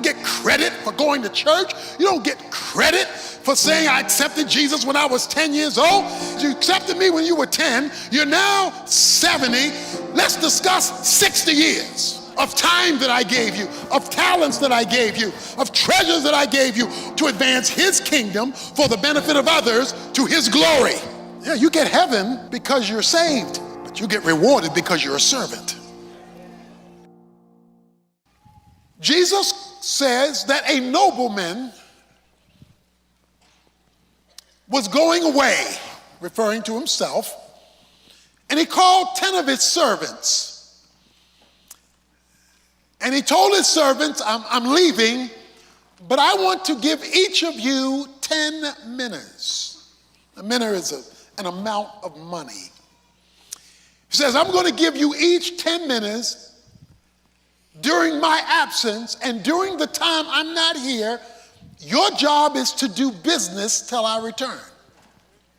don't get credit for going to church. You don't get credit for saying I accepted Jesus when I was 10 years old. You accepted me when you were 10. You're now 70. Let's discuss 60 years of time that I gave you, of talents that I gave you, of treasures that I gave you to advance his kingdom for the benefit of others to his glory. Yeah, you get heaven because you're saved, but you get rewarded because you're a servant. Jesus says that a nobleman was going away, referring to himself, and he called 10 of his servants. And he told his servants, I'm leaving, but I want to give each of you 10 minas. A mina is an amount of money. He says, I'm going to give you each 10 minas during my absence, and during the time I'm not here, your job is to do business till I return.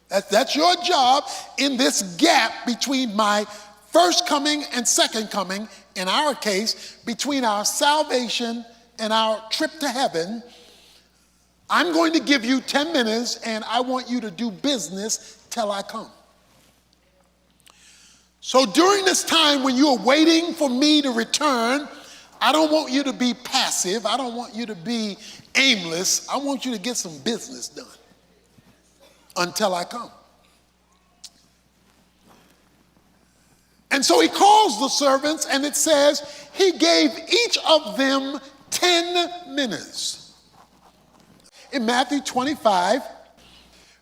That's your job in this gap between my first coming and second coming, in our case, between our salvation and our trip to heaven. I'm going to give you 10 minutes and I want you to do business till I come. So during this time when you are waiting for me to return, I don't want you to be passive. I don't want you to be aimless. I want you to get some business done until I come. And so he calls the servants, and it says he gave each of them 10 minas. In Matthew 25,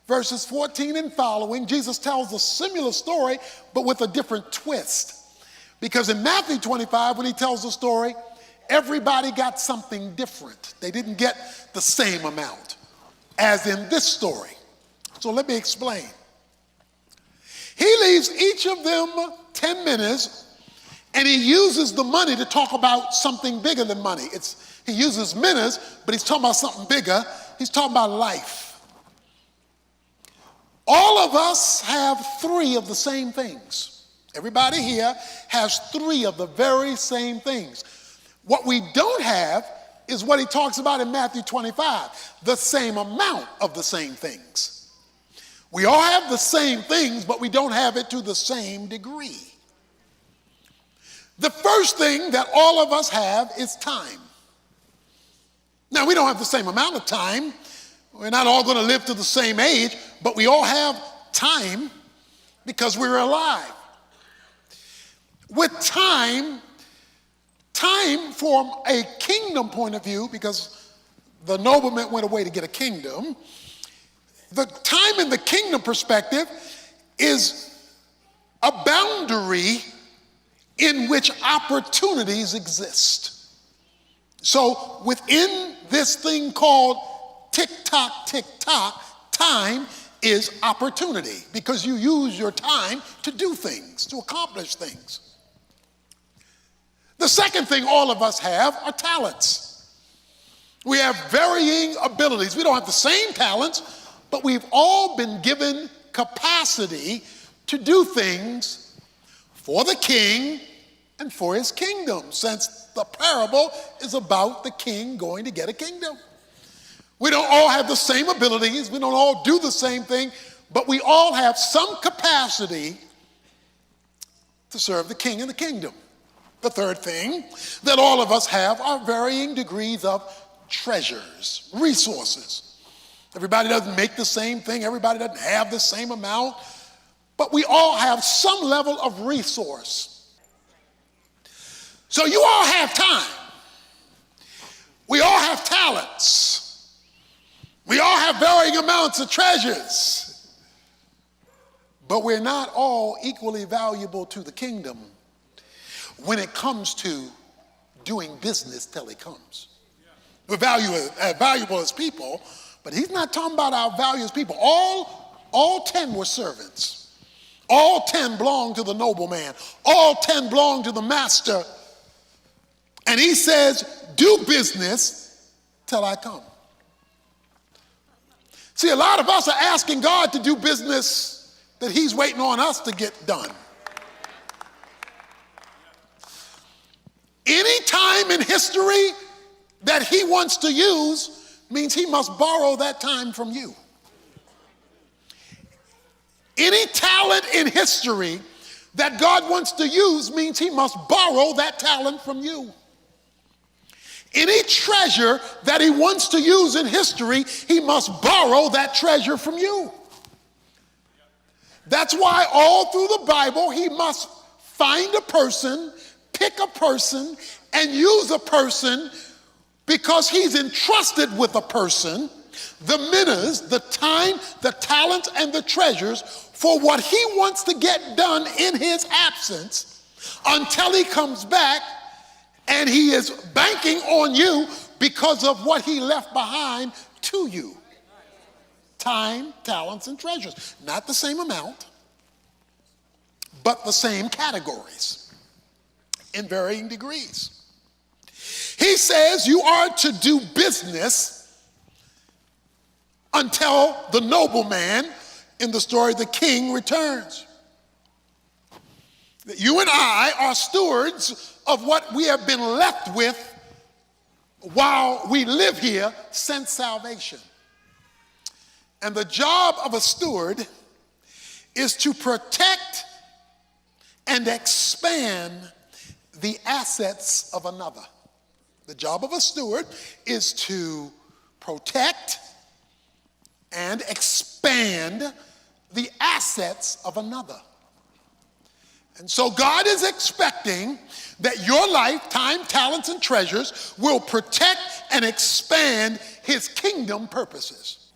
verses 14 and following, Jesus tells a similar story, but with a different twist. Because in Matthew 25, when he tells the story, everybody got something different. They didn't get the same amount as in this story. So let me explain. He leaves each of them 10 minas, and he uses the money to talk about something bigger than money. He uses minas, but he's talking about something bigger. He's talking about life. All of us have 3 of the same things. Everybody here has 3 of the very same things. What we don't have is what he talks about in Matthew 25, the same amount of the same things. We all have the same things, but we don't have it to the same degree. The first thing that all of us have is time. Now, we don't have the same amount of time. We're not all going to live to the same age, but we all have time because we're alive. With time from a kingdom point of view, because the nobleman went away to get a kingdom, the time in the kingdom perspective is a boundary in which opportunities exist. So within this thing called tick-tock, tick-tock, time is opportunity because you use your time to do things, to accomplish things. The second thing all of us have are talents. We have varying abilities. We don't have the same talents, but we've all been given capacity to do things for the king and for his kingdom, since the parable is about the king going to get a kingdom. We don't all have the same abilities. We don't all do the same thing, but we all have some capacity to serve the king and the kingdom. The third thing that all of us have are varying degrees of treasures, resources. Everybody doesn't make the same thing. Everybody doesn't have the same amount, but we all have some level of resource. So you all have time. We all have talents. We all have varying amounts of treasures, but we're not all equally valuable to the kingdom when it comes to doing business till he comes. We're valuable as people, but he's not talking about our value as people. All 10 were servants. All 10 belonged to the nobleman. All 10 belonged to the master. And he says, do business till I come. See, a lot of us are asking God to do business that he's waiting on us to get done. Any time in history, that he wants to use means he must borrow that time from you. Any talent in history that God wants to use means he must borrow that talent from you. Any treasure that he wants to use in history, he must borrow that treasure from you. That's why all through the Bible, he must find a person, pick a person, and use a person, because he's entrusted with a person the minas, the time, the talents, and the treasures for what he wants to get done in his absence until he comes back, and he is banking on you because of what he left behind to you. Time, talents, and treasures. Not the same amount, but the same categories in varying degrees. He says you are to do business until the nobleman in the story, the king, returns. That you and I are stewards of what we have been left with while we live here since salvation. And the job of a steward is to protect and expand the assets of another. The job of a steward is to protect and expand the assets of another. And so God is expecting that your life, time, talents, and treasures will protect and expand his kingdom purposes.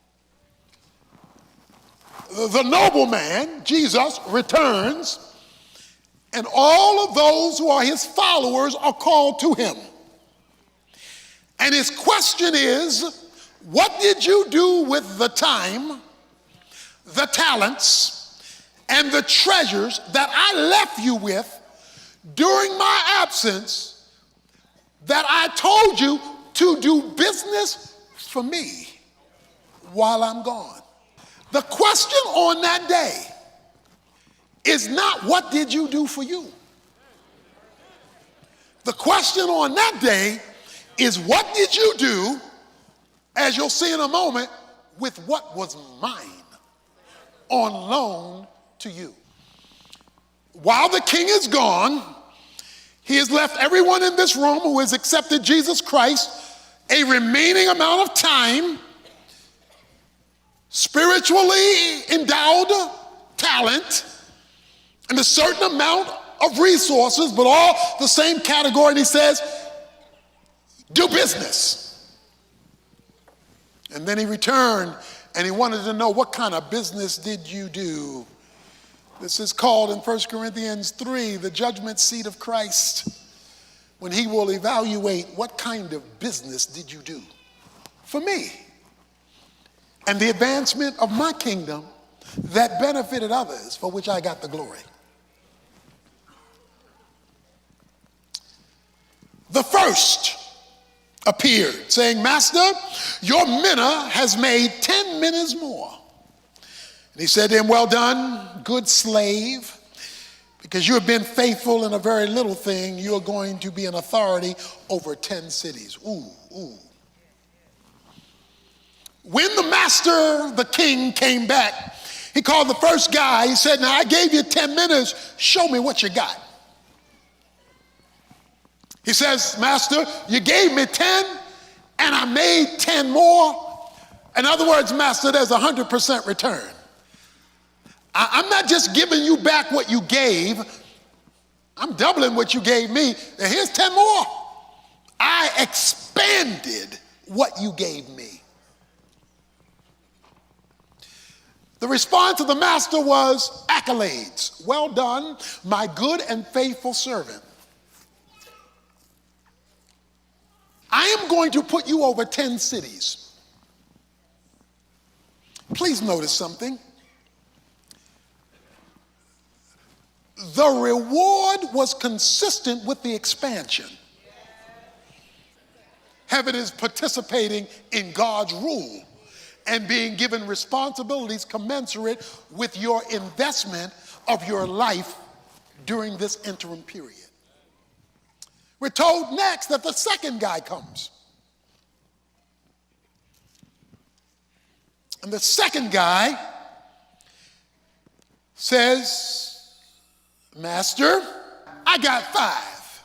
The nobleman, Jesus, returns, and all of those who are his followers are called to him. And his question is, what did you do with the time, the talents, and the treasures that I left you with during my absence, that I told you to do business for me while I'm gone? The question on that day is not what did you do for you. The question on that day is what did you do, as you'll see in a moment, with what was mine on loan to you. While the king is gone, he has left everyone in this room who has accepted Jesus Christ a remaining amount of time, spiritually endowed talent, and a certain amount of resources, but all the same category. And he says, do business. And then he returned and he wanted to know, what kind of business did you do? This is called in 1 Corinthians 3, the judgment seat of Christ, when he will evaluate what kind of business did you do for me and the advancement of my kingdom that benefited others, for which I got the glory. The first appeared, saying, Master, your mina has made 10 minas more. And he said to him, well done, good slave, because you have been faithful in a very little thing, you are going to be an authority over 10 cities. Ooh, ooh. When the master, the king, came back, he called the first guy. He said, now I gave you 10 minutes. Show me what you got. He says, Master, you gave me 10 and I made 10 more. In other words, Master, there's 100% return. I'm not just giving you back what you gave. I'm doubling what you gave me. And here's 10 more. I expanded what you gave me. The response of the master was accolades. Well done, my good and faithful servant. I am going to put you over 10 cities. Please notice something. The reward was consistent with the expansion. Heaven is participating in God's rule and being given responsibilities commensurate with your investment of your life during this interim period. We're told next that the second guy comes. And the second guy says, Master, I got 5.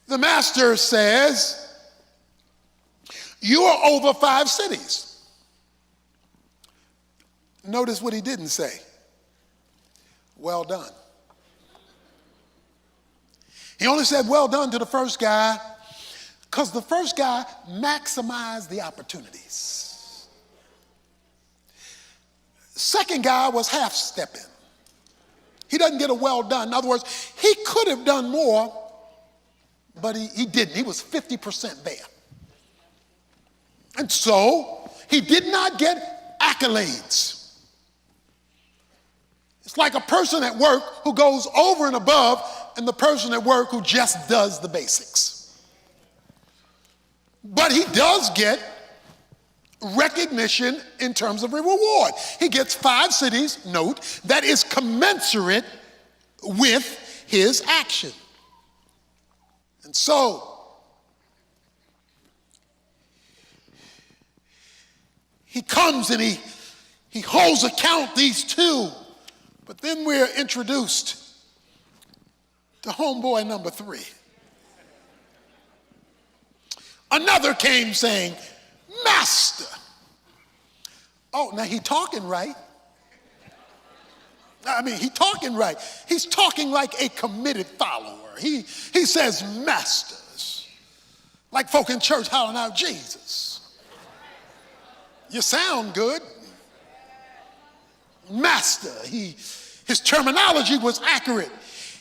The master says, you are over 5 cities. Notice what he didn't say. Well done. He only said well done to the first guy because the first guy maximized the opportunities. Second guy was half-stepping. He doesn't get a well done. In other words, he could have done more, but he didn't. He was 50% there. And so he did not get accolades. It's like a person at work who goes over and above and the person at work who just does the basics. But he does get recognition in terms of a reward. He gets 5 cities, note, that is commensurate with his action. And so, he comes and he holds account these 2, but then we're introduced to homeboy number 3. Another came saying, Master. Oh, now he talking right. I mean, he talking right. He's talking like a committed follower. He says masters. Like folk in church hollering out Jesus. You sound good. Master. His terminology was accurate.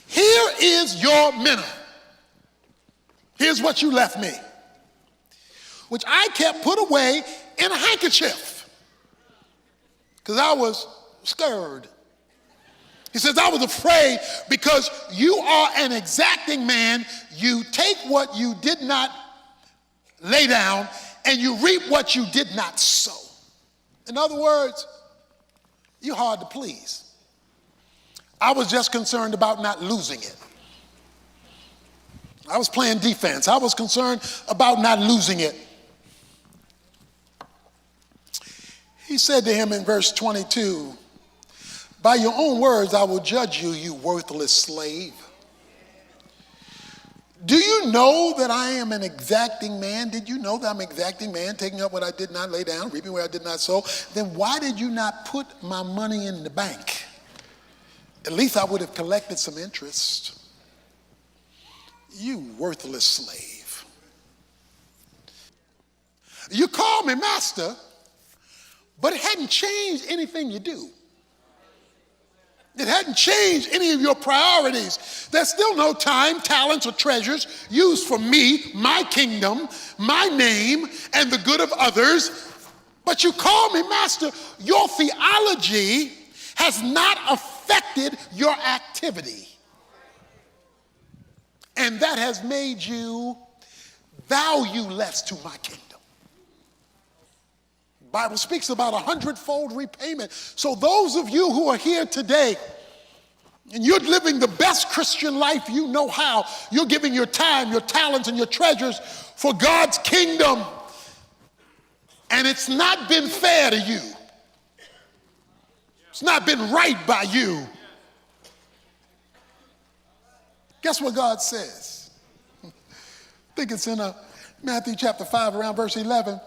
Here is your minna. Here's what you left me, which I kept put away in a handkerchief because I was scared. He says, I was afraid because you are an exacting man. You take what you did not lay down and you reap what you did not sow. In other words, you're hard to please. I was just concerned about not losing it. I was playing defense. I was concerned about not losing it. He said to him in verse 22, by your own words, I will judge you, you worthless slave. Do you know that I am an exacting man? Did you know that I'm an exacting man, taking up what I did not lay down, reaping where I did not sow? Then why did you not put my money in the bank? At least I would have collected some interest. You worthless slave. You call me master, but it hadn't changed anything you do. It hadn't changed any of your priorities. There's still no time, talents, or treasures used for me, my kingdom, my name, and the good of others. But you call me master. Your theology has not affected your activity. And that has made you valueless to my kingdom. The Bible speaks about 100-fold repayment. So those of you who are here today, and you're living the best Christian life you know how, you're giving your time, your talents, and your treasures for God's kingdom, and it's not been fair to you. It's not been right by you. Guess what God says? I think it's in Matthew chapter 5, around verse 11.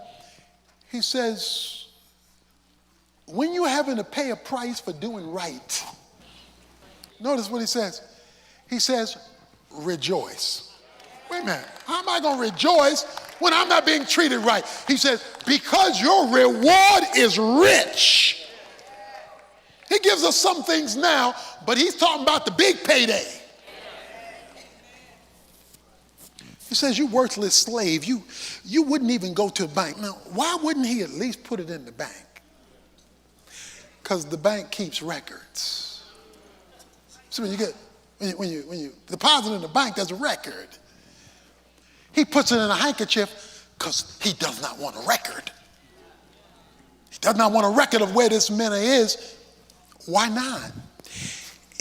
He says, when you're having to pay a price for doing right, notice what he says. He says, rejoice. Wait a minute. How am I going to rejoice when I'm not being treated right? He says, because your reward is rich. He gives us some things now, but he's talking about the big payday. He says, you worthless slave, you wouldn't even go to a bank. Now, why wouldn't he at least put it in the bank? Because the bank keeps records. So when you deposit in the bank, there's a record. He puts it in a handkerchief because he does not want a record. He does not want a record of where this minna is. Why not?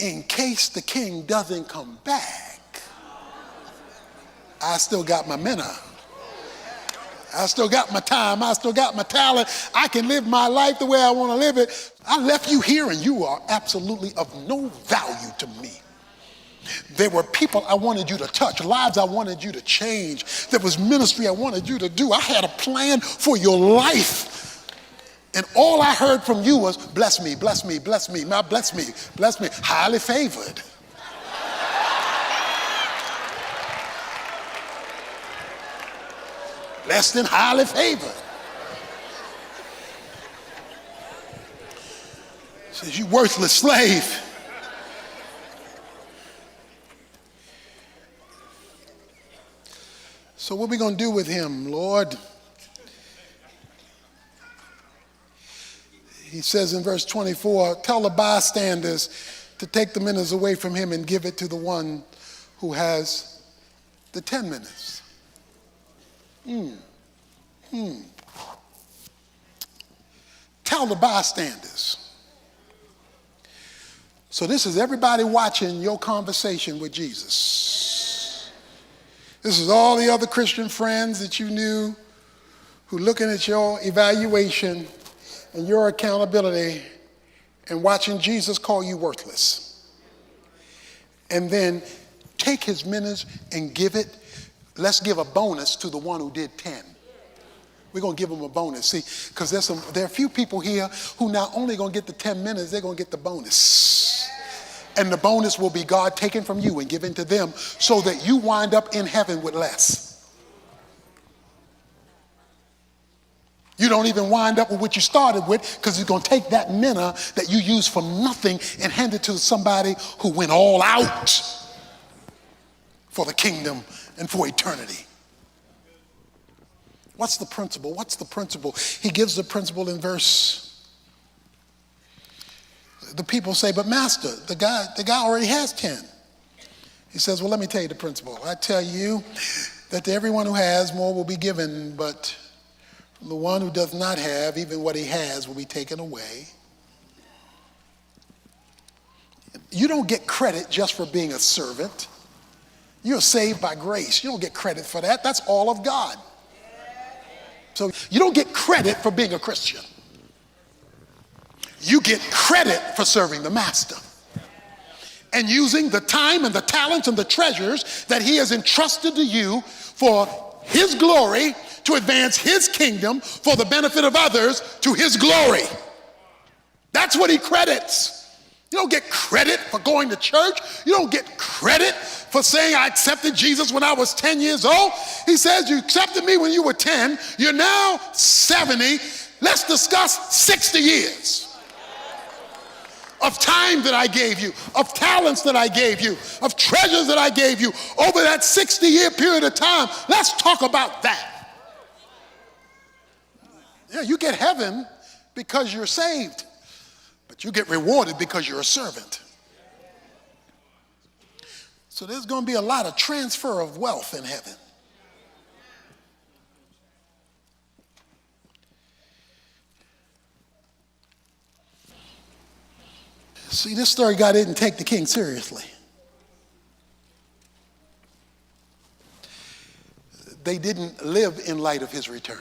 In case the king doesn't come back, I still got my minna. I still got my time. I still got my talent. I can live my life the way I want to live it. I left you here and you are absolutely of no value to me. There were people I wanted you to touch, lives I wanted you to change. There was ministry I wanted you to do. I had a plan for your life. And all I heard from you was, bless me, bless me, bless me, now bless me, bless me, highly favored. Blessed and highly favored. Says, you worthless slave. So what are we going to do with him, Lord? He says in verse 24, tell the bystanders to take the minutes away from him and give it to the one who has the 10 minutes. Tell the bystanders. So this is everybody watching your conversation with Jesus. This is all the other Christian friends that you knew who looking at your evaluation and your accountability and watching Jesus call you worthless. And then take his minutes and give it. Let's give a bonus to the one who did 10. We're going to give them a bonus. See, because there are a few people here who not only going to get the 10 minutes, they're going to get the bonus. And the bonus will be God taken from you and given to them so that you wind up in heaven with less. You don't even wind up with what you started with because it's going to take that manna that you use for nothing and hand it to somebody who went all out for the kingdom and for eternity. What's the principle? What's the principle? He gives the principle in verse. The people say, but master, the guy already has 10. He says, well, let me tell you the principle. I tell you that to everyone who has, more will be given, but from the one who does not have, even what he has will be taken away. You don't get credit just for being a servant. You're saved by grace. You don't get credit for that. That's all of God. So you don't get credit for being a Christian. You get credit for serving the master and using the time and the talents and the treasures that he has entrusted to you for his glory, to advance his kingdom, for the benefit of others, to his glory. That's what he credits. You don't get credit for going to church. You don't get credit for saying I accepted Jesus when I was 10 years old. He says you accepted me when you were 10. You're now 70. Let's discuss 60 years of time that I gave you, of talents that I gave you, of treasures that I gave you over that 60-year period of time. Let's talk about that. Yeah, you get heaven because you're saved. But you get rewarded because you're a servant. So there's going to be a lot of transfer of wealth in heaven. See, this story guy didn't take the king seriously. They didn't live in light of his return.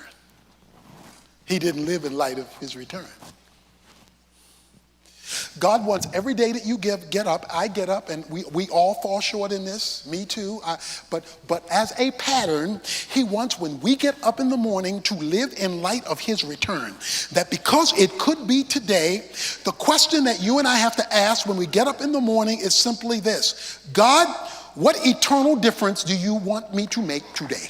He didn't live in light of his return. God wants every day that you get up, I get up, and we all fall short in this, me too, but as a pattern, he wants when we get up in the morning to live in light of his return. That because it could be today, the question that you and I have to ask when we get up in the morning is simply this: God, what eternal difference do you want me to make today?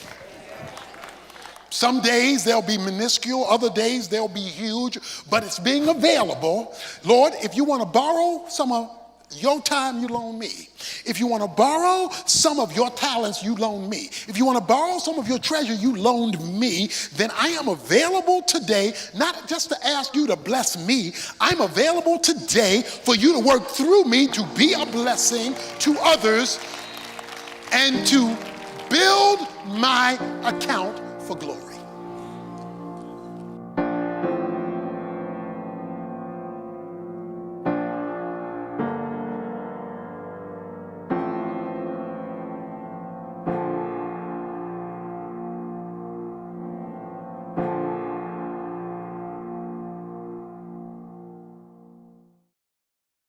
Some days they'll be minuscule, other days they'll be huge, but it's being available. Lord, if you want to borrow some of your time, you loan me. If you want to borrow some of your talents, you loan me. If you want to borrow some of your treasure, you loaned me. Then I am available today, not just to ask you to bless me. I'm available today for you to work through me to be a blessing to others and to build my account for glory.